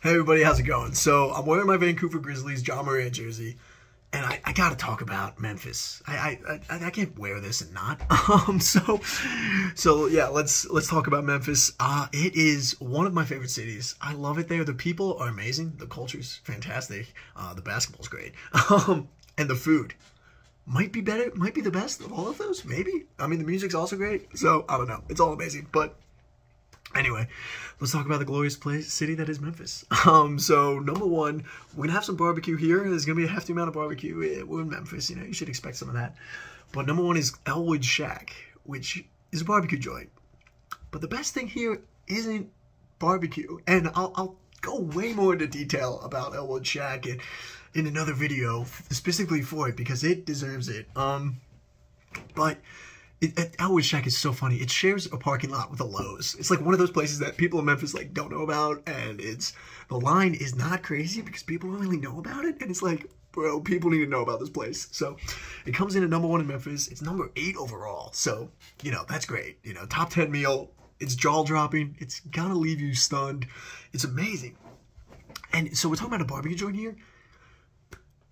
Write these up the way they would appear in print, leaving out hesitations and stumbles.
Hey everybody, how's it going? So I'm wearing my Vancouver Grizzlies John Moran jersey, and I gotta talk about Memphis. I can't wear this and not. So yeah, let's talk about Memphis. It is one of my favorite cities. I love it there. The people are amazing. The culture's fantastic. The basketball's great. And the food might be better. Might be the best of all of those. Maybe. I mean, the music's also great. So I don't know. It's all amazing, but. Anyway, let's talk about the glorious city that is Memphis. So number one, we're gonna have some barbecue here. There's gonna be a hefty amount of barbecue. We're in Memphis, you know, you should expect some of that. But number one is Elwood Shack, which is a barbecue joint. But the best thing here isn't barbecue, and I'll go way more into detail about Elwood Shack in another video specifically for it because it deserves it. But. Elwood Shack is so funny. It shares a parking lot with a Lowe's. It's like one of those places that people in Memphis like don't know about, and the line is not crazy because people don't really know about it, and it's like, bro, people need to know about this place. So it comes in at number 1 in Memphis. It's number 8 overall. So, you know, that's great. You know, top 10 meal. It's jaw-dropping. It's gonna leave you stunned. It's amazing. And so we're talking about a barbecue joint here.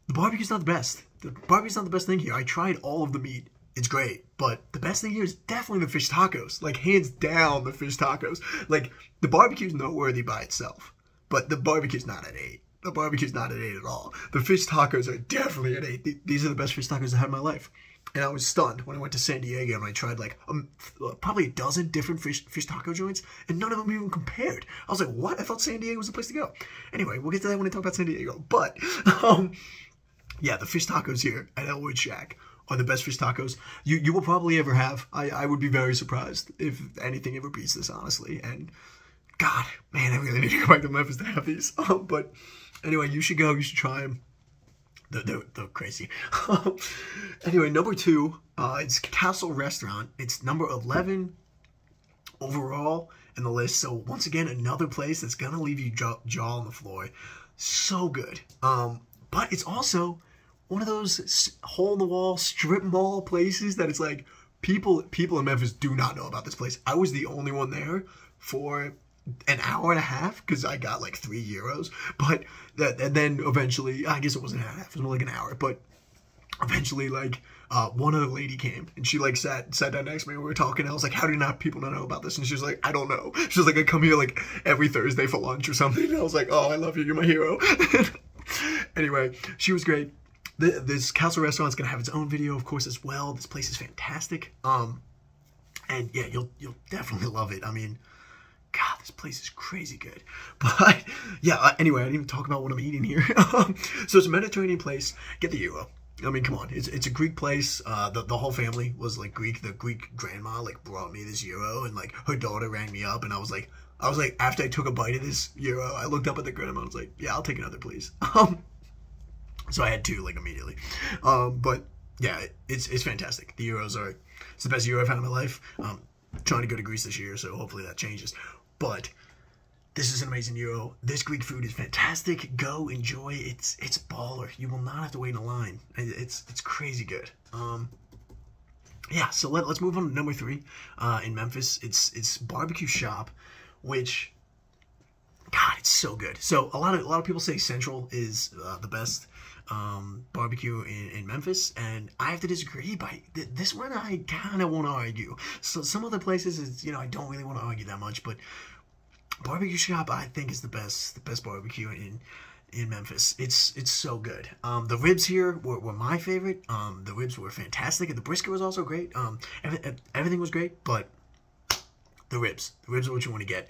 The barbecue's not the best. The barbecue's not the best thing here. I tried all of the meat. It's great, but the best thing here is definitely the fish tacos. Like, hands down, the fish tacos. Like, the barbecue's noteworthy by itself, but the barbecue's not at 8. The barbecue's not at 8 at all. The fish tacos are definitely at 8. These are the best fish tacos I had in my life. And I was stunned when I went to San Diego and I tried, like, probably a dozen different fish taco joints, and none of them even compared. I was like, what? I thought San Diego was the place to go. Anyway, we'll get to that when I talk about San Diego. But, yeah, the fish tacos here at Elwood Shack are the best fish tacos you will probably ever have. I would be very surprised if anything ever beats this, honestly. And God, man, I really need to go back to Memphis to have these. But anyway, you should go. You should try them. They're crazy. Anyway, number 2, it's Castle Restaurant. It's number 11 overall in the list. So once again, another place that's gonna leave you jaw on the floor. So good. But it's also one of those hole-in-the-wall strip mall places that it's like people in Memphis do not know about this place. I was the only one there for an hour and a half because I got like 3 euros. But and then eventually, I guess it wasn't an hour and a half, it was more like an hour. But eventually, like one other lady came and she like sat down next to me and we were talking. And I was like, how do people not know about this? And she was like, I don't know. She was like, I come here like every Thursday for lunch or something. And I was like, oh, I love you. You're my hero. Anyway, she was great. This Castle Restaurant's gonna have its own video, of course, as well. This place is fantastic. And yeah, you'll definitely love it. I mean, God, this place is crazy good. But yeah, anyway, I didn't even talk about what I'm eating here. So it's a Mediterranean place. Get the euro. I mean, come on, it's a Greek place. The whole family was like Greek. The Greek grandma like brought me this euro, and like her daughter rang me up, and I was like, after I took a bite of this euro, I looked up at the grandma and was like, yeah, I'll take another, please. So I had 2, like, immediately. But, yeah, it's fantastic. The euros it's the best euro I've had in my life. Trying to go to Greece this year, so hopefully that changes. But this is an amazing euro. This Greek food is fantastic. Go, enjoy. It's baller. You will not have to wait in a line. It's crazy good. Yeah, so let's move on to number 3 in Memphis. It's BBQ Shop, which, God, it's so good. So a lot of people say Central is the best barbecue in Memphis, and I have to disagree. By this one, I kind of want to argue. So some other places, is, you know, I don't really want to argue that much, but BBQ Shop, I think, is the best barbecue in Memphis. It's so good. The ribs here were my favorite. The ribs were fantastic, and the brisket was also great. Everything was great, but the ribs are what you want to get.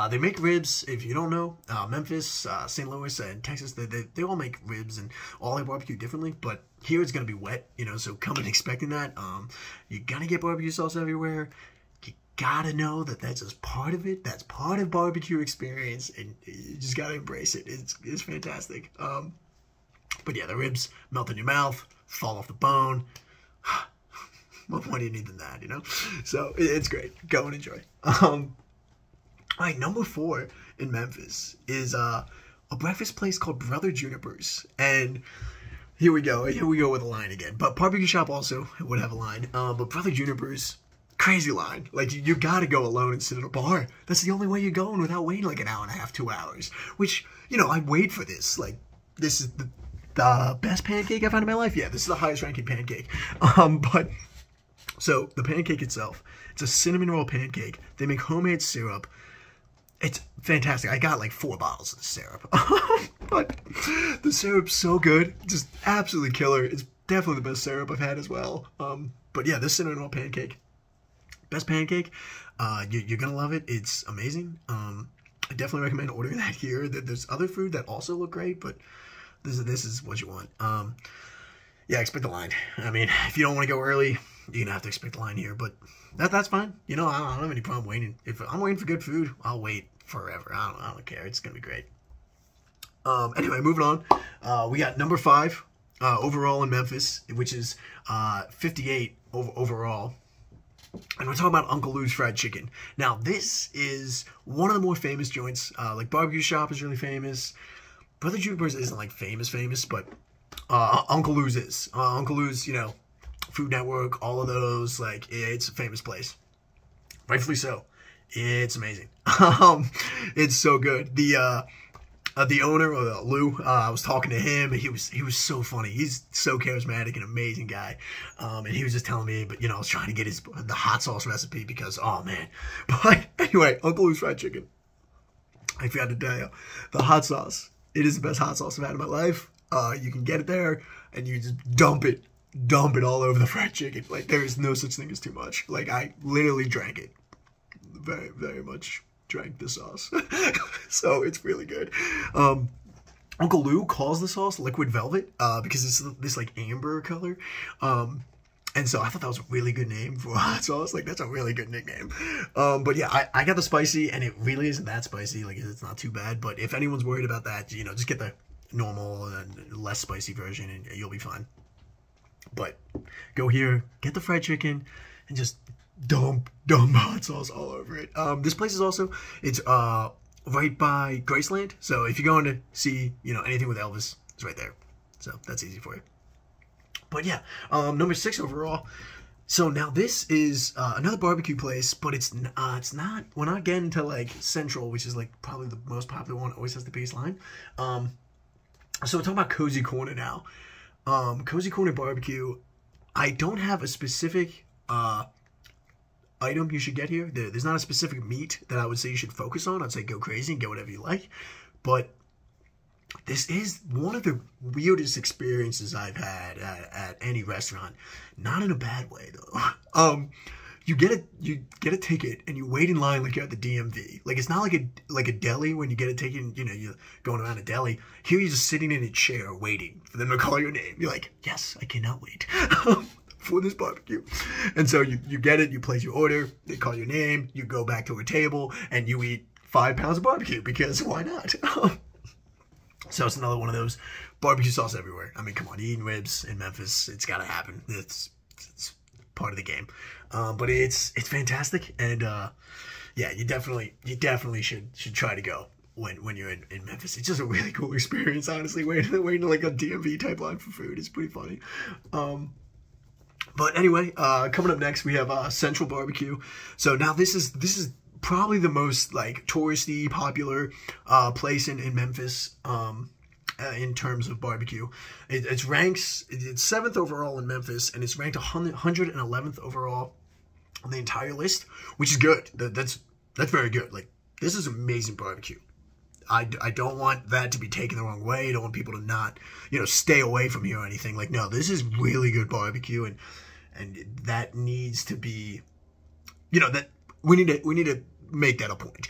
They make ribs, if you don't know, Memphis, St. Louis, and Texas, they all make ribs and all they barbecue differently, but here it's going to be wet, you know, so come in expecting that. You're going to get barbecue sauce everywhere. You got to know that that's just part of it. That's part of barbecue experience, and you just got to embrace it. It's fantastic. But yeah, the ribs melt in your mouth, fall off the bone. What more do you need than that, you know? So it's great. Go and enjoy. All right, number 4 in Memphis is a breakfast place called Brother Juniper's, and here we go with a line again. But BBQ Shop also would have a line. But Brother Juniper's crazy line. Like, you gotta go alone and sit at a bar. That's the only way you're going without waiting like an hour and a half, 2 hours. Which, you know, I wait for this. Like, this is the best pancake I've had in my life. Yeah, this is the highest ranking pancake. But, so, the pancake itself, it's a cinnamon roll pancake. They make homemade syrup. It's fantastic. I got like 4 bottles of the syrup. But the syrup's so good. Just absolutely killer. It's definitely the best syrup I've had as well. But yeah, this cinnamon roll pancake, best pancake. You're gonna love it. It's amazing. I definitely recommend ordering that here. There's other food that also look great, but this is what you want. Yeah, expect the line. I mean, if you don't want to go early, you're gonna have to expect the line here, but that's fine. You know, I don't have any problem waiting. If I'm waiting for good food, I'll wait forever. I don't care. It's gonna be great. Anyway, moving on. We got number 5 overall in Memphis, which is 58 overall. And we're talking about Uncle Lou's Fried Chicken. Now, this is one of the more famous joints. Like BBQ Shop is really famous. Brother Juniper's isn't like famous, but Uncle Lou's is. Uncle Lou's, you know, Food Network, all of those, like, it's a famous place. Rightfully so. It's amazing. It's so good. The owner, Lou, I was talking to him, and he was so funny. He's so charismatic and amazing guy. And he was just telling me, but, you know, I was trying to get the hot sauce recipe because, oh, man. But anyway, Uncle Lou's Fried Chicken. I forgot to tell you, the hot sauce. It is the best hot sauce I've had in my life. You can get it there, and you just dump it all over the fried chicken. Like, there is no such thing as too much. Like, I literally drank it. Very, very much drank the sauce. So it's really good. Uncle Lou calls the sauce liquid velvet because it's this like amber color. And so I thought that was a really good name for a hot sauce. Like, that's a really good nickname. But yeah, I got the spicy, and it really isn't that spicy. Like, it's not too bad. But if anyone's worried about that, you know, just get the normal and less spicy version, and you'll be fine. But go here, get the fried chicken, and just dump hot sauce all over it. This place is also, it's right by Graceland. So if you're going to see, you know, anything with Elvis, it's right there. So that's easy for you. But yeah, number 6 overall. So now this is another barbecue place, but it's not, we're not getting to like Central, which is like probably the most popular one, always has the baseline. So we're talking about Cozy Corner now. Cozy Corner Barbecue, I don't have a specific item you should get here. There's not a specific meat that I would say you should focus on. I'd say go crazy and get whatever you like. But this is one of the weirdest experiences I've had at any restaurant. Not in a bad way, though. You get a ticket and you wait in line like you're at the DMV. Like, it's not like a deli when you get a ticket, you know, you're going around a deli. Here you're just sitting in a chair waiting for them to call your name. You're like, yes, I cannot wait for this barbecue. And so you get it, you place your order, they call your name, you go back to a table, and you eat 5 pounds of barbecue because why not? So it's another one of those barbecue sauce everywhere. I mean, come on, eating ribs in Memphis, it's got to happen. It's part of the game. But it's fantastic, and yeah, you definitely should try to go when you're in Memphis. It's just a really cool experience, honestly. Waiting like a DMV type line for food. It's pretty funny. But anyway, coming up next we have Central Barbecue. So now this is probably the most like touristy popular place in Memphis. In terms of barbecue, it's 7th overall in Memphis, and it's ranked 111th overall on the entire list, which is good. That's very good. Like, this is amazing barbecue. I don't want that to be taken the wrong way. I don't want people to not, you know, stay away from here or anything. Like, no, this is really good barbecue, and that needs to be, you know, that we need to make that a point.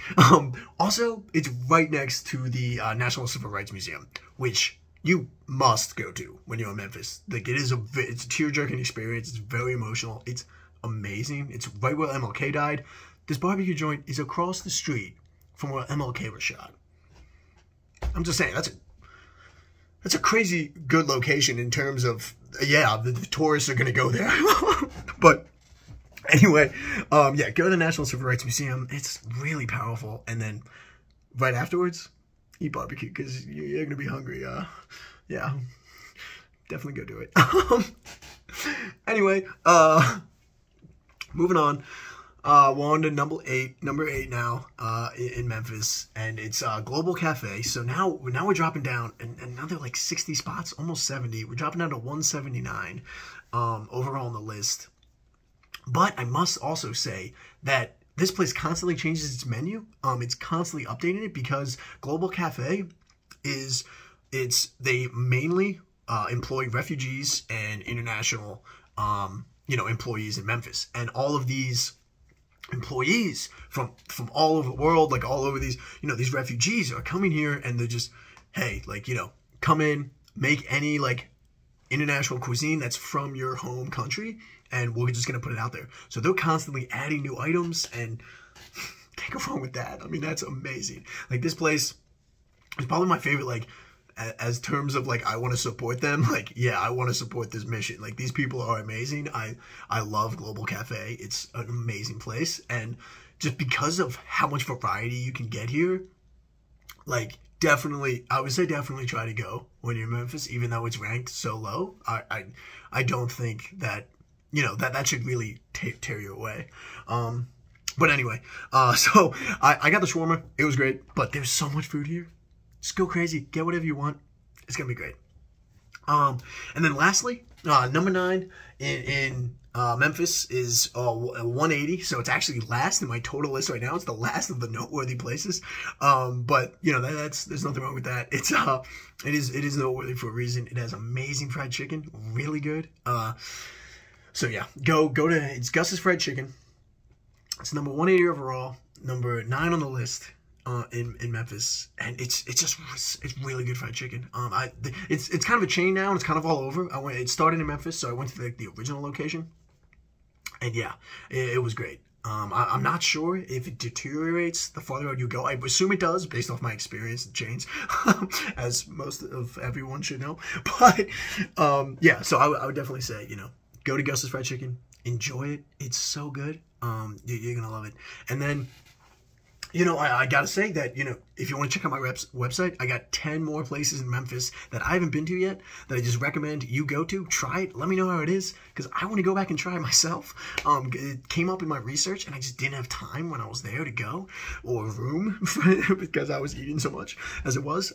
Also, it's right next to the National Civil Rights Museum, which you must go to when you're in Memphis. Like, it's a tear-jerking experience. It's very emotional. It's amazing. It's right where MLK died. This barbecue joint is across the street from where MLK was shot. I'm just saying, that's a crazy good location in terms of, yeah, the tourists are going to go there. But anyway, yeah, go to the National Civil Rights Museum. It's really powerful. And then right afterwards, eat barbecue because you're going to be hungry. Yeah, definitely go do it. Anyway, moving on. We're on to number eight now, in Memphis, and it's Global Café. So now we're dropping down, and now they're like 60 spots, almost 70. We're dropping down to 179 overall on the list. But I must also say that this place constantly changes its menu. It's constantly updating it because Global Café they mainly employ refugees and international employees in Memphis, and all of these employees from all over the world, like all over these refugees are coming here, and they're just, hey, like, come in, make any like international cuisine that's from your home country, and we're just gonna put it out there. So they're constantly adding new items, and can't go wrong with that. I mean, that's amazing. Like, this place is probably my favorite, like, as terms of like, I want to support them. Like, yeah, I want to support this mission. Like, these people are amazing. I love Global Café. It's an amazing place, and just because of how much variety you can get here, like, I would say definitely try to go when you're in Memphis, even though it's ranked so low. I don't think that that should really tear you away. But anyway, so I got the shawarma. It was great, but there's so much food here. Just go crazy. Get whatever you want. It's going to be great. And then lastly, number 9 in Memphis is 180. So it's actually last in my total list right now. It's the last of the noteworthy places. But there's nothing wrong with that. It is noteworthy for a reason. It has amazing fried chicken, really good. So yeah, it's Gus's Fried Chicken. It's number 180 overall, number 9 on the list. In Memphis, and it's really good fried chicken. It's kind of a chain now, and it's kind of all over. It started in Memphis, so I went to the original location, and yeah, it was great. I'm not sure if it deteriorates the farther out you go. I assume it does, based off my experience in chains, as most of everyone should know. But yeah, so I would definitely say, go to Gus's Fried Chicken, enjoy it. It's so good. You're gonna love it. And then, I gotta say that, if you want to check out my website, I got 10 more places in Memphis that I haven't been to yet that I just recommend you go to. Try it. Let me know how it is, because I want to go back and try it myself. It came up in my research, and I just didn't have time when I was there to go, or room, because I was eating so much as it was.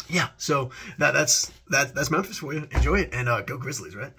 Yeah, so that's Memphis for you. Enjoy it, and go Grizzlies, right?